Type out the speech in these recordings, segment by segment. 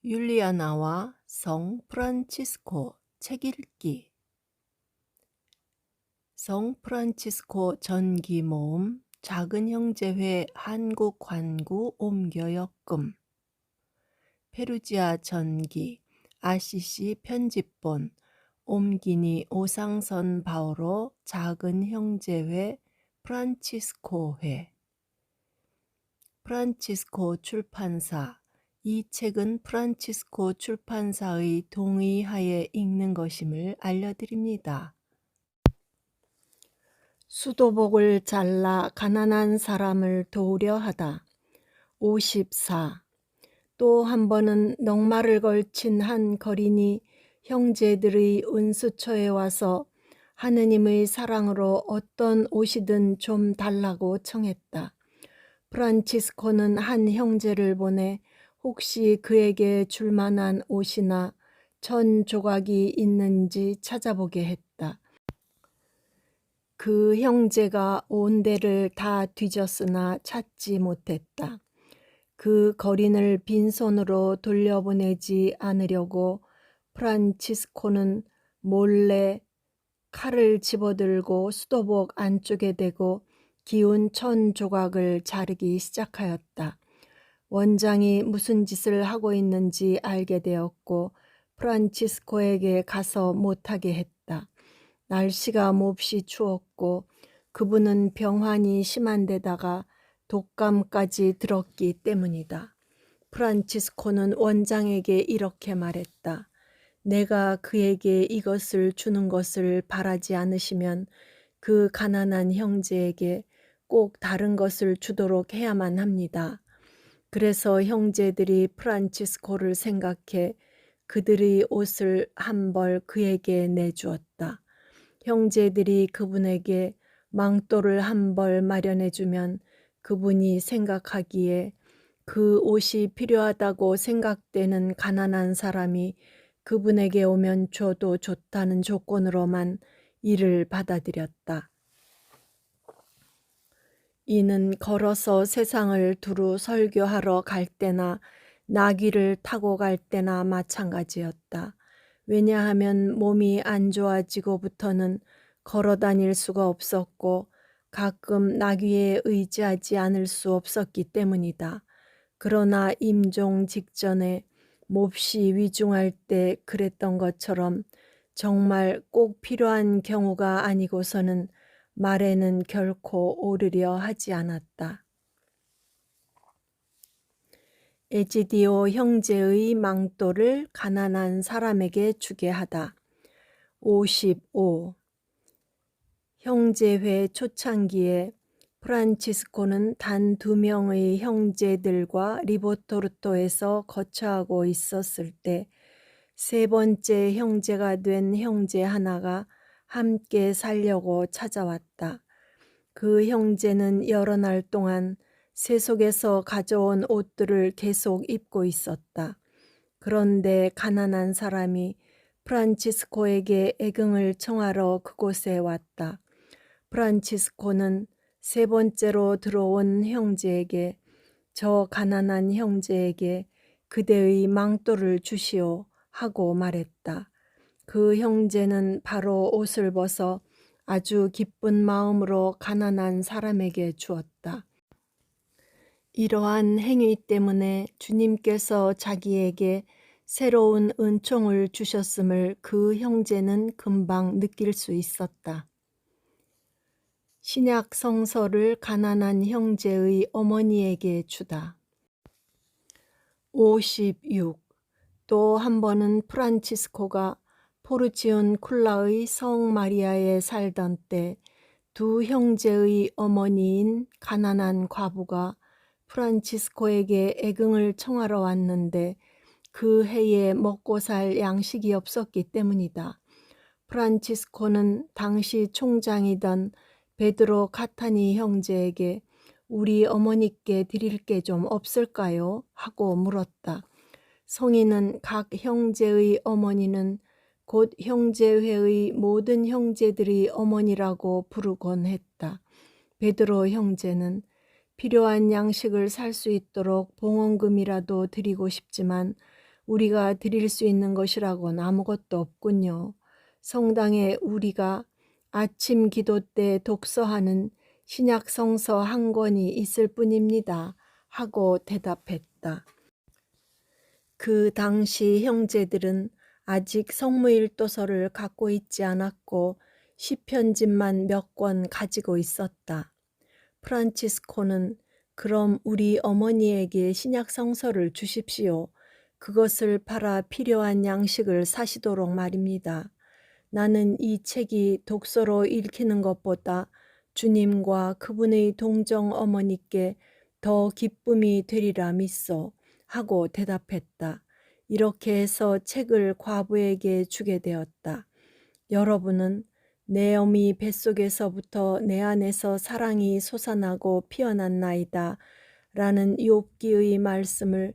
율리아나와 성 프란치스코 책 읽기. 성 프란치스코 전기 모음 작은 형제회 한국 관구 옮겨 역금. 페루지아 전기 아시시 편집본 옮기니 오상선 바오로 작은 형제회 프란치스코회. 프란치스코 출판사. 이 책은 프란치스코 출판사의 동의하에 읽는 것임을 알려드립니다. 수도복을 잘라 가난한 사람을 도우려 하다. 54. 또 한 번은 넉마를 걸친 한 거린이 형제들의 은수처에 와서 하느님의 사랑으로 어떤 옷이든 좀 달라고 청했다. 프란치스코는 한 형제를 보내 혹시 그에게 줄 만한 옷이나 천 조각이 있는지 찾아보게 했다. 그 형제가 온 데를 다 뒤졌으나 찾지 못했다. 그 거린을 빈손으로 돌려보내지 않으려고 프란치스코는 몰래 칼을 집어들고 수도복 안쪽에 대고 기운 천 조각을 자르기 시작하였다. 원장이 무슨 짓을 하고 있는지 알게 되었고 프란치스코에게 가서 못하게 했다. 날씨가 몹시 추웠고 그분은 병환이 심한 데다가 독감까지 들었기 때문이다. 프란치스코는 원장에게 이렇게 말했다. 내가 그에게 이것을 주는 것을 바라지 않으시면 그 가난한 형제에게 꼭 다른 것을 주도록 해야만 합니다. 그래서 형제들이 프란치스코를 생각해 그들의 옷을 한 벌 그에게 내주었다. 형제들이 그분에게 망토를 한 벌 마련해주면 그분이 생각하기에 그 옷이 필요하다고 생각되는 가난한 사람이 그분에게 오면 줘도 좋다는 조건으로만 이를 받아들였다. 이는 걸어서 세상을 두루 설교하러 갈 때나 나귀를 타고 갈 때나 마찬가지였다. 왜냐하면 몸이 안 좋아지고부터는 걸어 다닐 수가 없었고 가끔 나귀에 의지하지 않을 수 없었기 때문이다. 그러나 임종 직전에 몹시 위중할 때 그랬던 것처럼 정말 꼭 필요한 경우가 아니고서는 말에는 결코 오르려 하지 않았다. 에지디오 형제의 망토를 가난한 사람에게 주게 하다. 55. 형제회 초창기에 프란치스코는 단 2명의 형제들과 리보토르토에서 거처하고 있었을 때 세 번째 형제가 된 형제 하나가 함께 살려고 찾아왔다. 그 형제는 여러 날 동안 세속에서 가져온 옷들을 계속 입고 있었다. 그런데 가난한 사람이 프란치스코에게 애경을 청하러 그곳에 왔다. 프란치스코는 세 번째로 들어온 형제에게 저 가난한 형제에게 그대의 망토를 주시오 하고 말했다. 그 형제는 바로 옷을 벗어 아주 기쁜 마음으로 가난한 사람에게 주었다. 이러한 행위 때문에 주님께서 자기에게 새로운 은총을 주셨음을 그 형제는 금방 느낄 수 있었다. 신약 성서를 가난한 형제의 어머니에게 주다. 56. 또 한 번은 프란치스코가 포르치온 쿨라의 성 마리아에 살던 때 두 형제의 어머니인 가난한 과부가 프란치스코에게 애경을 청하러 왔는데 그 해에 먹고 살 양식이 없었기 때문이다. 프란치스코는 당시 총장이던 베드로 카타니 형제에게 우리 어머니께 드릴 게 좀 없을까요? 하고 물었다. 성인은 각 형제의 어머니는 곧 형제회의 모든 형제들이 어머니라고 부르곤 했다. 베드로 형제는 필요한 양식을 살 수 있도록 봉헌금이라도 드리고 싶지만 우리가 드릴 수 있는 것이라곤 아무것도 없군요. 성당에 우리가 아침 기도 때 독서하는 신약 성서 한 권이 있을 뿐입니다. 하고 대답했다. 그 당시 형제들은 아직 성무일도서를 갖고 있지 않았고 시편집만 몇 권 가지고 있었다. 프란치스코는 그럼 우리 어머니에게 신약 성서를 주십시오. 그것을 팔아 필요한 양식을 사시도록 말입니다. 나는 이 책이 독서로 읽히는 것보다 주님과 그분의 동정 어머니께 더 기쁨이 되리라 믿소. 하고 대답했다. 이렇게 해서 책을 과부에게 주게 되었다. 여러분은 내 어미 뱃속에서부터 내 안에서 사랑이 솟아나고 피어났나이다 라는 욥기의 말씀을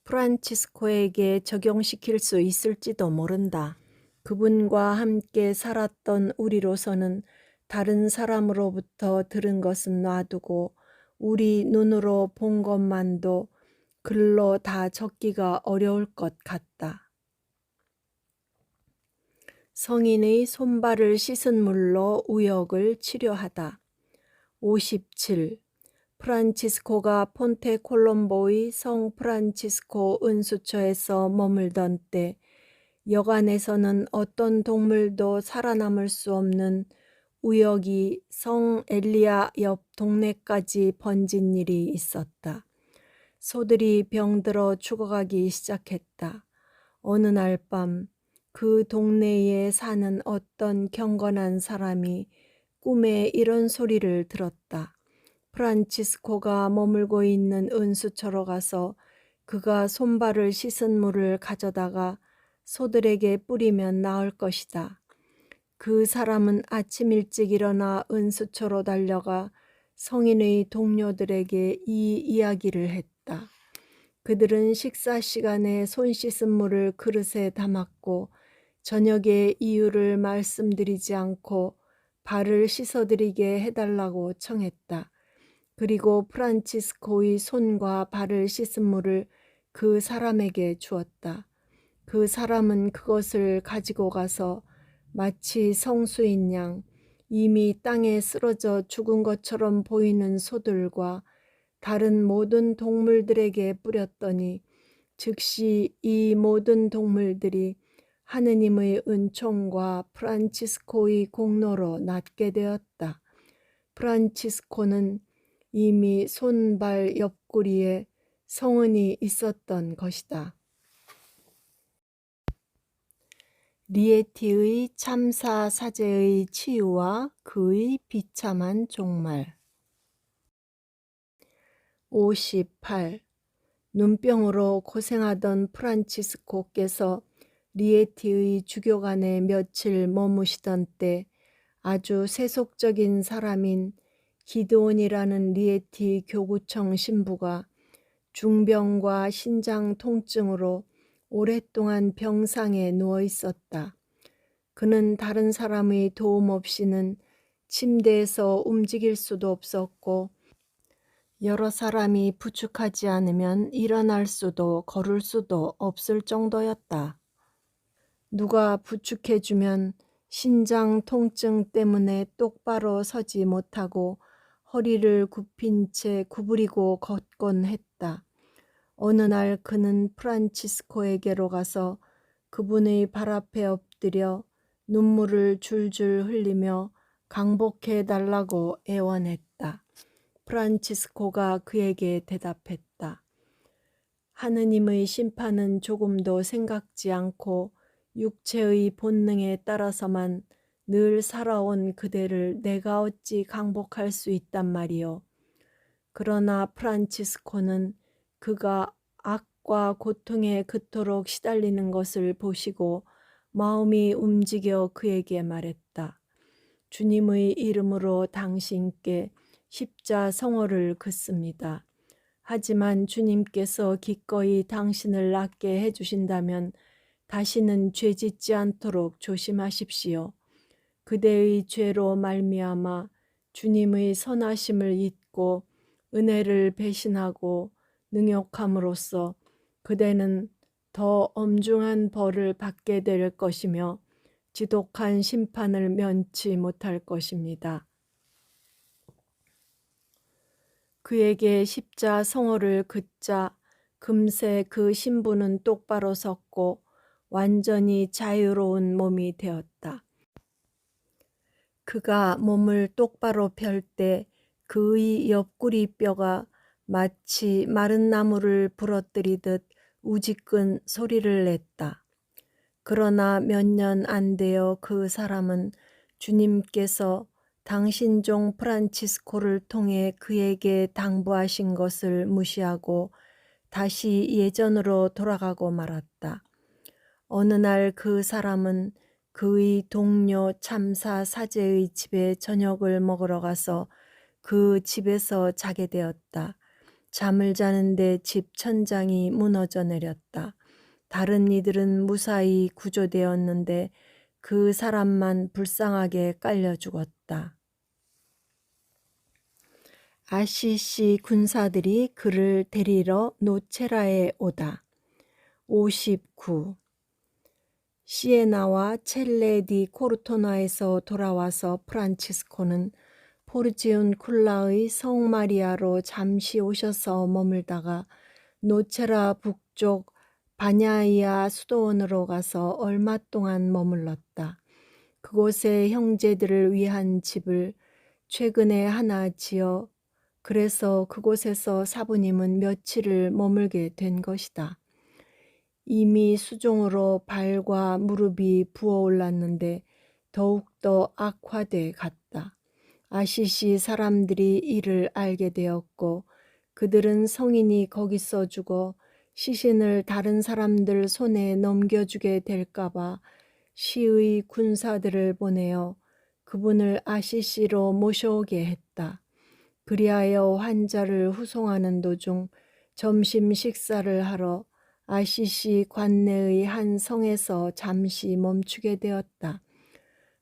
프란치스코에게 적용시킬 수 있을지도 모른다. 그분과 함께 살았던 우리로서는 다른 사람으로부터 들은 것은 놔두고 우리 눈으로 본 것만도 글로 다 적기가 어려울 것 같다. 성인의 손발을 씻은 물로 우역을 치료하다. 57. 프란치스코가 폰테콜롬보의 성 프란치스코 은수처에서 머물던 때 여관에서는 어떤 동물도 살아남을 수 없는 우역이 성 엘리야 옆 동네까지 번진 일이 있었다. 소들이 병들어 죽어가기 시작했다. 어느 날 밤 그 동네에 사는 어떤 경건한 사람이 꿈에 이런 소리를 들었다. 프란치스코가 머물고 있는 은수처로 가서 그가 손발을 씻은 물을 가져다가 소들에게 뿌리면 나을 것이다. 그 사람은 아침 일찍 일어나 은수처로 달려가 성인의 동료들에게 이 이야기를 했다. 그들은 식사 시간에 손 씻은 물을 그릇에 담았고 저녁에 이유를 말씀드리지 않고 발을 씻어드리게 해달라고 청했다. 그리고 프란치스코의 손과 발을 씻은 물을 그 사람에게 주었다. 그 사람은 그것을 가지고 가서 마치 성수인 양 이미 땅에 쓰러져 죽은 것처럼 보이는 소들과 다른 모든 동물들에게 뿌렸더니 즉시 이 모든 동물들이 하느님의 은총과 프란치스코의 공로로 낫게 되었다. 프란치스코는 이미 손발 옆구리에 성은이 있었던 것이다. 리에티의 참사 사제의 치유와 그의 비참한 종말. 58. 눈병으로 고생하던 프란치스코께서 리에티의 주교관에 며칠 머무시던 때 아주 세속적인 사람인 기드온이라는 리에티 교구청 신부가 중병과 신장 통증으로 오랫동안 병상에 누워 있었다. 그는 다른 사람의 도움 없이는 침대에서 움직일 수도 없었고 여러 사람이 부축하지 않으면 일어날 수도 걸을 수도 없을 정도였다. 누가 부축해주면 신장 통증 때문에 똑바로 서지 못하고 허리를 굽힌 채 구부리고 걷곤 했다. 어느 날 그는 프란치스코에게로 가서 그분의 발 앞에 엎드려 눈물을 줄줄 흘리며 강복해 달라고 애원했다. 프란치스코가 그에게 대답했다. 하느님의 심판은 조금도 생각지 않고 육체의 본능에 따라서만 늘 살아온 그대를 내가 어찌 강복할 수 있단 말이오. 그러나 프란치스코는 그가 악과 고통에 그토록 시달리는 것을 보시고 마음이 움직여 그에게 말했다. 주님의 이름으로 당신께 십자성호를 긋습니다. 하지만 주님께서 기꺼이 당신을 낫게 해주신다면 다시는 죄짓지 않도록 조심하십시오. 그대의 죄로 말미암아 주님의 선하심을 잊고 은혜를 배신하고 능욕함으로써 그대는 더 엄중한 벌을 받게 될 것이며 지독한 심판을 면치 못할 것입니다. 그에게 십자 성호를 긋자 금세 그 신부는 똑바로 섰고 완전히 자유로운 몸이 되었다. 그가 몸을 똑바로 펼 때 그의 옆구리 뼈가 마치 마른 나무를 부러뜨리듯 우지끈 소리를 냈다. 그러나 몇 년 안 되어 그 사람은 주님께서 당신 종 프란치스코를 통해 그에게 당부하신 것을 무시하고 다시 예전으로 돌아가고 말았다. 어느 날 그 사람은 그의 동료 참사 사제의 집에 저녁을 먹으러 가서 그 집에서 자게 되었다. 잠을 자는데 집 천장이 무너져 내렸다. 다른 이들은 무사히 구조되었는데 그 사람만 불쌍하게 깔려 죽었다. 아시시 군사들이 그를 데리러 노체라에 오다. 59. 시에나와 첼레 디 코르토나에서 돌아와서 프란치스코는 포르지운 쿨라의 성마리아로 잠시 오셔서 머물다가 노체라 북쪽 바냐이아 수도원으로 가서 얼마 동안 머물렀다. 그곳에 형제들을 위한 집을 최근에 하나 지어 그래서 그곳에서 사부님은 며칠을 머물게 된 것이다. 이미 수종으로 발과 무릎이 부어올랐는데 더욱더 악화돼 갔다. 아시시 사람들이 이를 알게 되었고 그들은 성인이 거기서 죽어 시신을 다른 사람들 손에 넘겨주게 될까봐 시의 군사들을 보내어 그분을 아시시로 모셔오게 했다. 그리하여 환자를 후송하는 도중 점심 식사를 하러 아시시 관내의 한 성에서 잠시 멈추게 되었다.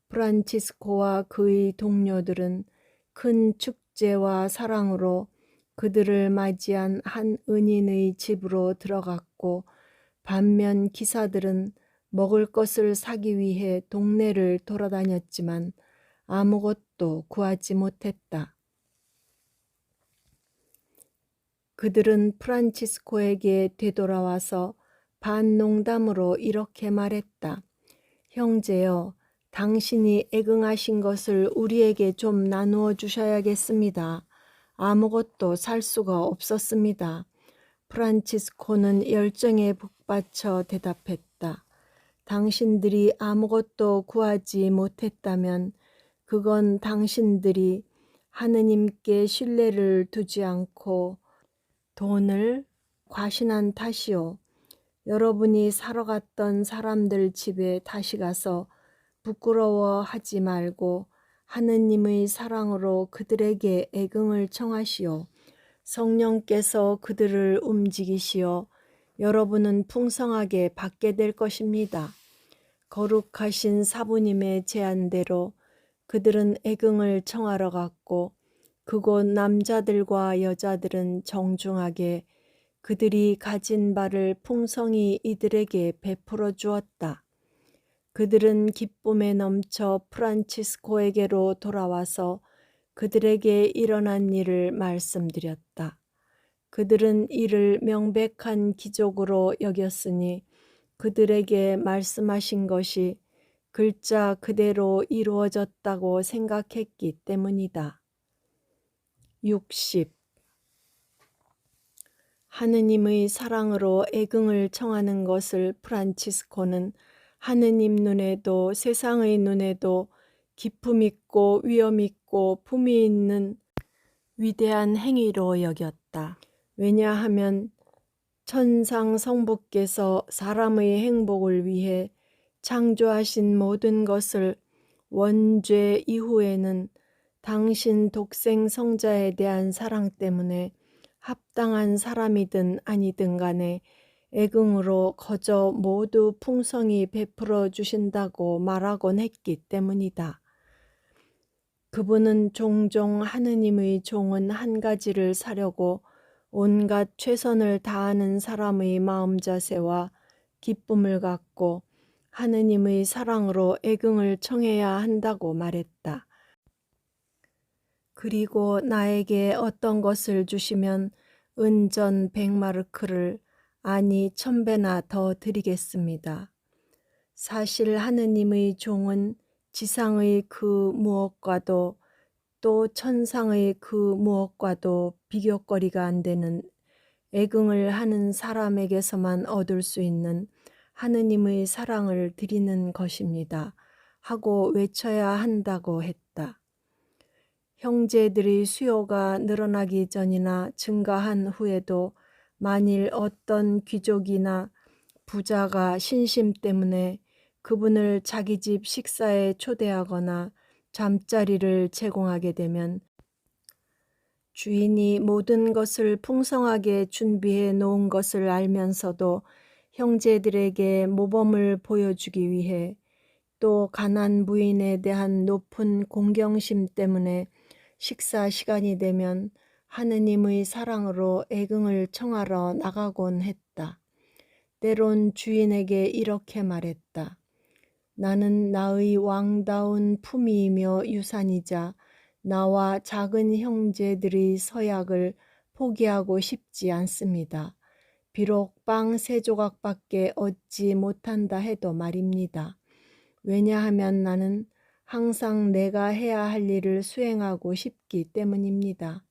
프란치스코와 그의 동료들은 큰 축제와 사랑으로 그들을 맞이한 한 은인의 집으로 들어갔고 반면 기사들은 먹을 것을 사기 위해 동네를 돌아다녔지만 아무것도 구하지 못했다. 그들은 프란치스코에게 되돌아와서 반농담으로 이렇게 말했다. 형제여, 당신이 애긍하신 것을 우리에게 좀 나누어 주셔야겠습니다. 아무것도 살 수가 없었습니다. 프란치스코는 열정에 북받쳐 대답했다. 당신들이 아무것도 구하지 못했다면 그건 당신들이 하느님께 신뢰를 두지 않고 돈을 과신한 탓이요. 여러분이 사러 갔던 사람들 집에 다시 가서 부끄러워하지 말고 하느님의 사랑으로 그들에게 애긍을 청하시오. 성령께서 그들을 움직이시어 여러분은 풍성하게 받게 될 것입니다. 거룩하신 사부님의 제안대로 그들은 애긍을 청하러 갔고 그곳 남자들과 여자들은 정중하게 그들이 가진 바를 풍성히 이들에게 베풀어 주었다. 그들은 기쁨에 넘쳐 프란치스코에게로 돌아와서 그들에게 일어난 일을 말씀드렸다. 그들은 이를 명백한 기적으로 여겼으니 그들에게 말씀하신 것이 글자 그대로 이루어졌다고 생각했기 때문이다. 60. 하느님의 사랑으로 애긍을 청하는 것을 프란치스코는 하느님 눈에도 세상의 눈에도 기품 있고 위엄 있고 품위 있는 위대한 행위로 여겼다. 왜냐하면 천상 성부께서 사람의 행복을 위해 창조하신 모든 것을 원죄 이후에는 당신 독생 성자에 대한 사랑 때문에 합당한 사람이든 아니든 간에 애긍으로 거저 모두 풍성히 베풀어 주신다고 말하곤 했기 때문이다. 그분은 종종 하느님의 종은 한 가지를 사려고 온갖 최선을 다하는 사람의 마음 자세와 기쁨을 갖고 하느님의 사랑으로 애긍을 청해야 한다고 말했다. 그리고 나에게 어떤 것을 주시면 은전 100마르크를 아니 1000배나 더 드리겠습니다. 사실 하느님의 종은 지상의 그 무엇과도 또 천상의 그 무엇과도 비교거리가 안 되는 애긍을 하는 사람에게서만 얻을 수 있는 하느님의 사랑을 드리는 것입니다. 하고 외쳐야 한다고 했다. 형제들의 수요가 늘어나기 전이나 증가한 후에도 만일 어떤 귀족이나 부자가 신심 때문에 그분을 자기 집 식사에 초대하거나 잠자리를 제공하게 되면 주인이 모든 것을 풍성하게 준비해 놓은 것을 알면서도 형제들에게 모범을 보여주기 위해 또 가난 부인에 대한 높은 공경심 때문에 식사 시간이 되면 하느님의 사랑으로 애긍을 청하러 나가곤 했다. 때론 주인에게 이렇게 말했다. 나는 나의 왕다운 품위이며 유산이자 나와 작은 형제들의 서약을 포기하고 싶지 않습니다. 비록 빵 3조각밖에 얻지 못한다 해도 말입니다. 왜냐하면 나는 항상 내가 해야 할 일을 수행하고 싶기 때문입니다.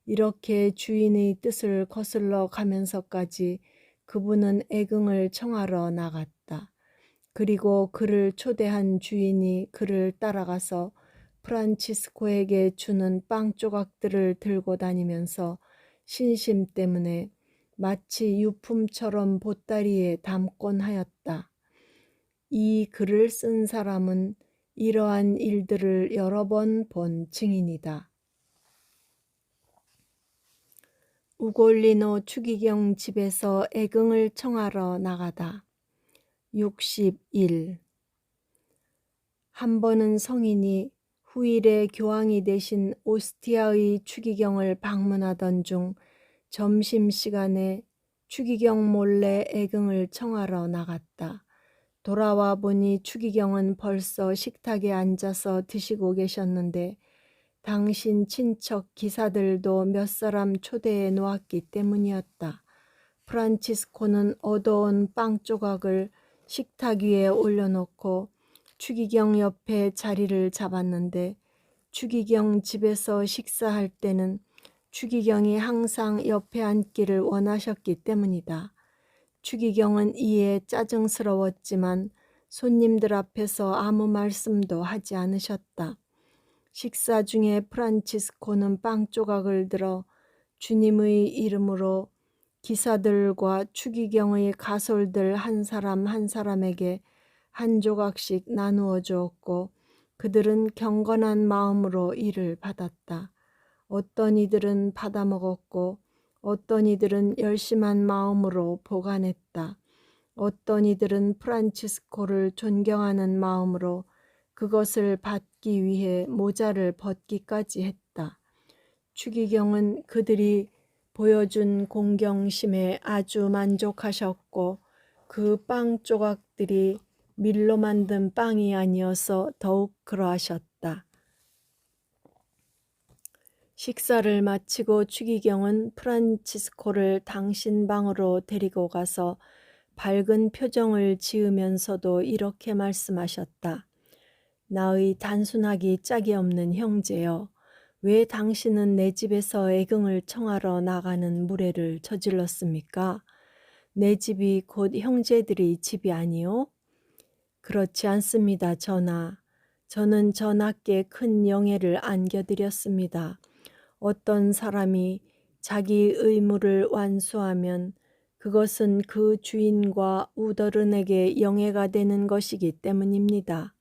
이렇게 주인의 뜻을 거슬러 가면서까지 그분은 애긍을 청하러 나갔다. 그리고 그를 초대한 주인이 그를 따라가서 프란치스코에게 주는 빵 조각들을 들고 다니면서 신심 때문에 마치 유품처럼 보따리에 담곤 하였다. 이 글을 쓴 사람은 이러한 일들을 여러 번 본 증인이다. 우골리노 추기경 집에서 애긍을 청하러 나가다. 61. 한 번은 성인이 후일의 교황이 되신 오스티아의 추기경을 방문하던 중 점심시간에 추기경 몰래 애긍을 청하러 나갔다. 돌아와 보니 추기경은 벌써 식탁에 앉아서 드시고 계셨는데 당신 친척 기사들도 몇 사람 초대해 놓았기 때문이었다. 프란치스코는 얻어온 빵 조각을 식탁 위에 올려놓고 추기경 옆에 자리를 잡았는데 추기경 집에서 식사할 때는 추기경이 항상 옆에 앉기를 원하셨기 때문이다. 추기경은 이에 짜증스러웠지만 손님들 앞에서 아무 말씀도 하지 않으셨다. 식사 중에 프란치스코는 빵 조각을 들어 주님의 이름으로 기사들과 추기경의 가솔들 한 사람 한 사람에게 한 조각씩 나누어 주었고 그들은 경건한 마음으로 이를 받았다. 어떤 이들은 받아먹었고 어떤 이들은 열심한 마음으로 보관했다. 어떤 이들은 프란치스코를 존경하는 마음으로 그것을 받기 위해 모자를 벗기까지 했다. 추기경은 그들이 보여준 공경심에 아주 만족하셨고 그 빵 조각들이 밀로 만든 빵이 아니어서 더욱 그러하셨다. 식사를 마치고 추기경은 프란치스코를 당신 방으로 데리고 가서 밝은 표정을 지으면서도 이렇게 말씀하셨다. 나의 단순하기 짝이 없는 형제여, 왜 당신은 내 집에서 애긍을 청하러 나가는 무례를 저질렀습니까? 내 집이 곧 형제들의 집이 아니오? 그렇지 않습니다, 전하. 저는 전하께 큰 영예를 안겨드렸습니다. 어떤 사람이 자기 의무를 완수하면 그것은 그 주인과 우더른에게 영예가 되는 것이기 때문입니다.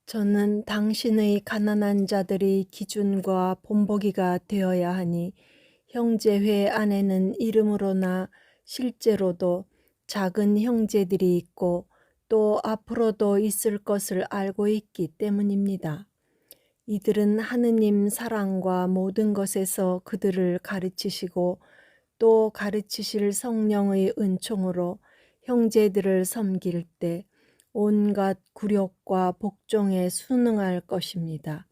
저는 당신의 가난한 자들의 기준과 본보기가 되어야 하니 형제회 안에는 이름으로나 실제로도 작은 형제들이 있고 또 앞으로도 있을 것을 알고 있기 때문입니다. 이들은 하느님 사랑과 모든 것에서 그들을 가르치시고 또 가르치실 성령의 은총으로 형제들을 섬길 때 온갖 굴욕과 복종에 순응할 것입니다.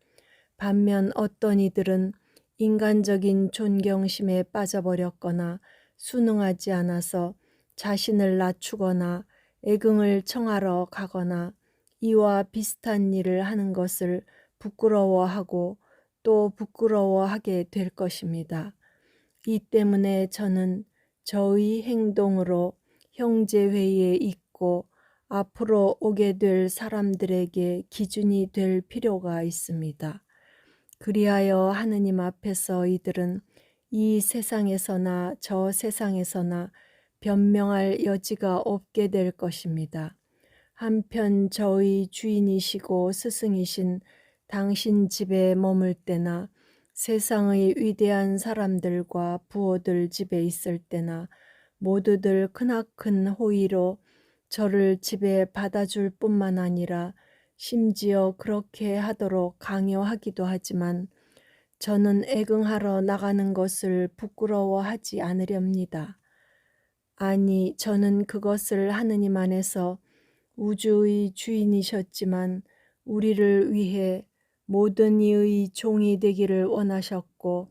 반면 어떤 이들은 인간적인 존경심에 빠져버렸거나 순응하지 않아서 자신을 낮추거나 애긍을 청하러 가거나 이와 비슷한 일을 하는 것을 부끄러워하고 또 부끄러워하게 될 것입니다. 이 때문에 저는 저의 행동으로 형제회의에 있고 앞으로 오게 될 사람들에게 기준이 될 필요가 있습니다. 그리하여 하느님 앞에서 이들은 이 세상에서나 저 세상에서나 변명할 여지가 없게 될 것입니다. 한편 저의 주인이시고 스승이신 당신 집에 머물 때나 세상의 위대한 사람들과 부호들 집에 있을 때나 모두들 크나큰 호의로 저를 집에 받아줄 뿐만 아니라 심지어 그렇게 하도록 강요하기도 하지만 저는 애긍하러 나가는 것을 부끄러워하지 않으렵니다. 아니, 저는 그것을 하느님 안에서 우주의 주인이셨지만 우리를 위해 모든 이의 종이 되기를 원하셨고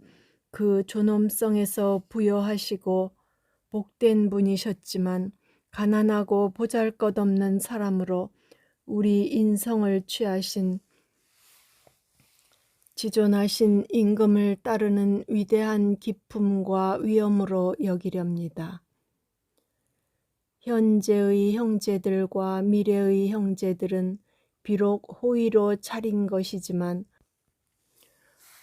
그 존엄성에서 부여하시고 복된 분이셨지만 가난하고 보잘것없는 사람으로 우리 인성을 취하신 지존하신 임금을 따르는 위대한 기품과 위엄으로 여기렵니다. 현재의 형제들과 미래의 형제들은 비록 호의로 차린 것이지만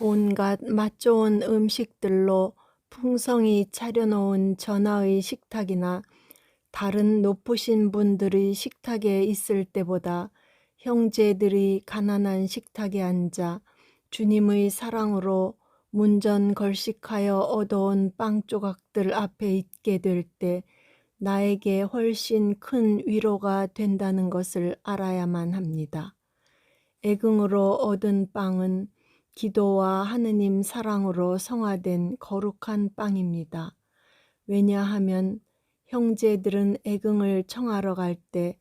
온갖 맛 좋은 음식들로 풍성히 차려놓은 전하의 식탁이나 다른 높으신 분들의 식탁에 있을 때보다 형제들이 가난한 식탁에 앉아 주님의 사랑으로 문전걸식하여 얻어온 빵 조각들 앞에 있게 될 때 나에게 훨씬 큰 위로가 된다는 것을 알아야만 합니다. 애긍으로 얻은 빵은 기도와 하느님 사랑으로 성화된 거룩한 빵입니다. 왜냐하면 형제들은 애긍을 청하러 갈 때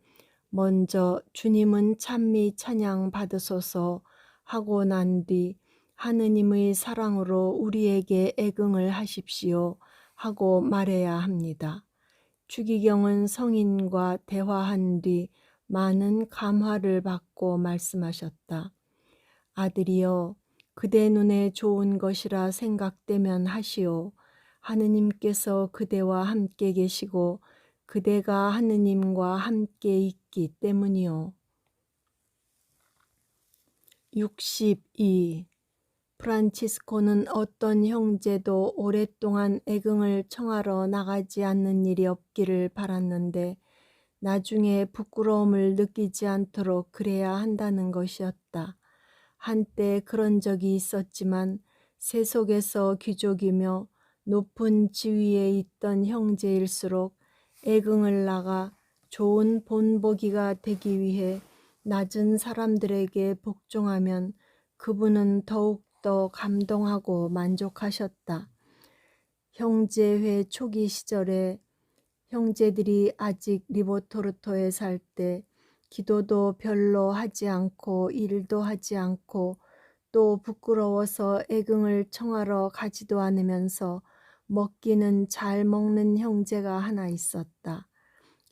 먼저 주님은 찬미 찬양 받으소서 하고 난 뒤 하느님의 사랑으로 우리에게 애긍을 하십시오 하고 말해야 합니다. 추기경은 성인과 대화한 뒤 많은 감화를 받고 말씀하셨다. 아들이여, 그대 눈에 좋은 것이라 생각되면 하시오. 하느님께서 그대와 함께 계시고 그대가 하느님과 함께 있기 때문이요. 62. 프란치스코는 어떤 형제도 오랫동안 애긍을 청하러 나가지 않는 일이 없기를 바랐는데 나중에 부끄러움을 느끼지 않도록 그래야 한다는 것이었다. 한때 그런 적이 있었지만 세속에서 귀족이며 높은 지위에 있던 형제일수록 애긍을 나가 좋은 본보기가 되기 위해 낮은 사람들에게 복종하면 그분은 더욱더 감동하고 만족하셨다. 형제회 초기 시절에 형제들이 아직 리보토르토에 살 때 기도도 별로 하지 않고 일도 하지 않고 또 부끄러워서 애긍을 청하러 가지도 않으면서 먹기는 잘 먹는 형제가 하나 있었다.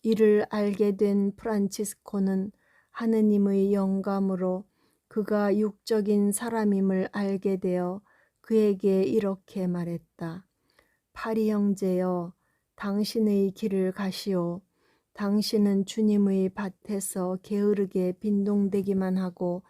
이를 알게 된 프란치스코는 하느님의 영감으로 그가 육적인 사람임을 알게 되어 그에게 이렇게 말했다. 파리 형제여, 당신의 길을 가시오. 당신은 주님의 밭에서 게으르게 빈동대기만 하고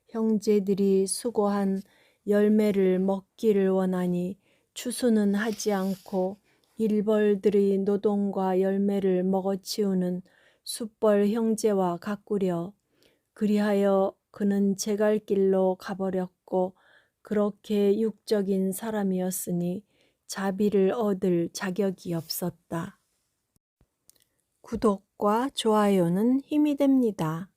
형제들이 수고한 열매를 먹기를 원하니 추수는 하지 않고 일벌들의 노동과 열매를 먹어치우는 숫벌 형제와 같구려. 그리하여 그는 제 갈 길로 가버렸고 그렇게 육적인 사람이었으니 자비를 얻을 자격이 없었다. 구독과 좋아요는 힘이 됩니다.